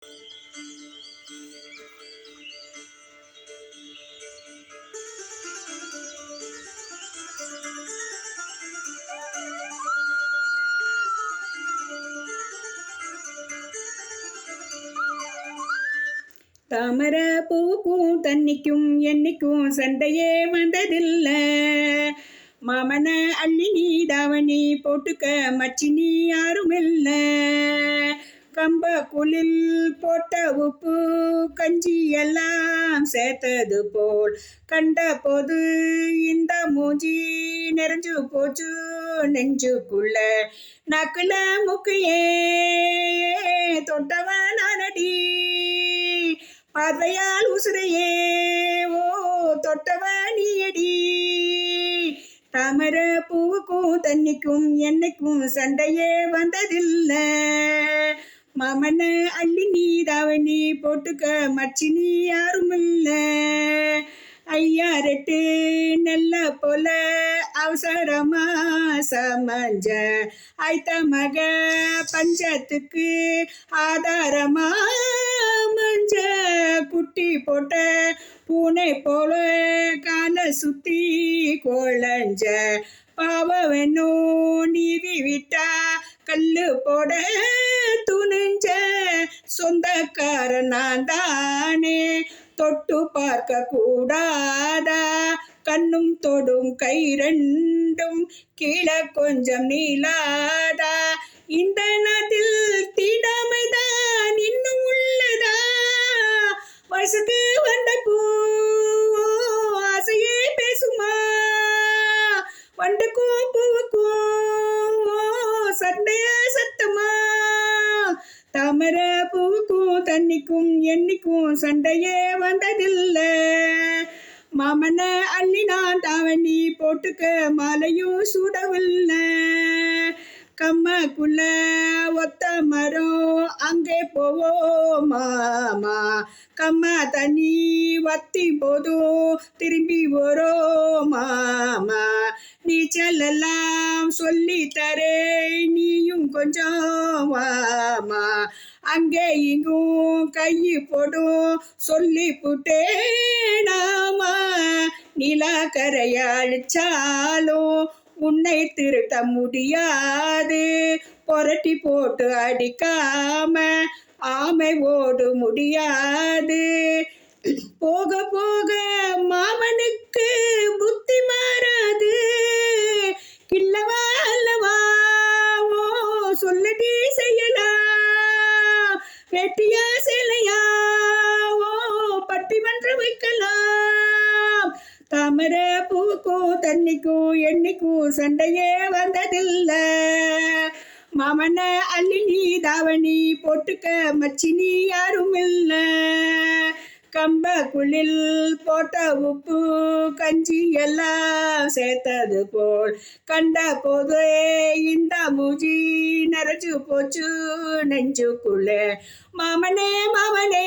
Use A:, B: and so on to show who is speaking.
A: தாமரை பூவுக்கும் தண்ணிக்கும் என்னைக்கும் சண்டையே வந்ததில்லை. மாமன அள்ளி நீ தாவணி போட்டுக்க மச்சினி யாரும் இல்லை. கம்ப குளில் போட்ட உப்பு கஞ்சி எல்லாம் சேர்த்தது போல் கண்ட போது இந்த மூஞ்சி நிறைஞ்சு போச்சு நெஞ்சுக்குள்ள. நக்குல முக்கையே தொட்டவன் நானடி, பார்வையால் உசுரையே ஓ தொட்டவன் நீயடி. தாமரை பூவுக்கும் தண்ணிக்கும் என்னைக்கும் சண்டையே வந்ததில்லை. மாமன அள்ளி நீ தாவணி போட்டுக்க மச்சினி யாரும் இல்லை. ஐயா ரெட்டு நெல்ல போல அவசரமா சமஞ்ச ஐத்த மக பஞ்சத்துக்கு ஆதாரமா மஞ்ச குட்டி போட்ட பூனை போல காலை சுத்தி கோளஞ்ச பாவவனும் நீதி விட்டா கல்லு போட துணிஞ்ச சொந்தக்காரன் நான் தானே. தொட்டு பார்க்க கூடாதா கண்ணும் தொடும் கை ரெண்டும் கீழே கொஞ்சம் நீளாதா. இந்த நாட்டில் தீண்டாமைதான் இன்னும் உள்ளதா. வயசுக்கு வந்த பூ ஆசையே பேசுமா. வண்டுக்கும் பூவுக்கும் சண்டைய சத்தமா. தாமரை பூவுக்கும் தண்ணிக்கும் என்னைக்கும் சண்டையே வந்ததில்லை. மாமன அள்ளி நான் தாவணி போட்டுக்க மாலையும் சூடவில்லை. கம்மக்குள்ள ஒத்த மரம் அங்கே போவோம் மாமா. கம்ம தண்ணி வத்தி போதும் திரும்பி வரோம் மாமா. நீச்சல் எல்லாம் சொல்லி தரே நீயும் கொஞ்சம் வாமா. அங்கே இங்கும் கை போடும் சொல்லி புட்டேனாமா. நிலக்கரையை அழிச்சாலும் உன்னை திருத்த முடியாது. புரட்டி போட்டு அடிக்காம ஆமை ஓடு முடியாது. போக போக மாமனுக்கு புத்தி மாறாது. கிள்ளவா அல்லவா ஓ சொல்லடி செய்யலாம். வெட்டியா சிலையா ஓ பட்டிமன்ற வைக்கலாம். தாமரை பூவுக்கும் தண்ணிக்கும் என்னைக்கும் சண்டையே வந்ததில்லை. மாமன அள்ளி நீ தாவணி போட்டுக்க மச்சினி யாரும் இல்லை. கம்ப குளில் போட்ட உப்பு கஞ்சி எல்லாம் சேர்த்தது போல் கண்ட போதே இந்த மூஞ்சி நிறைஞ்சு போச்சு நெஞ்சுக்குள்ளே. மாமனே மாமனே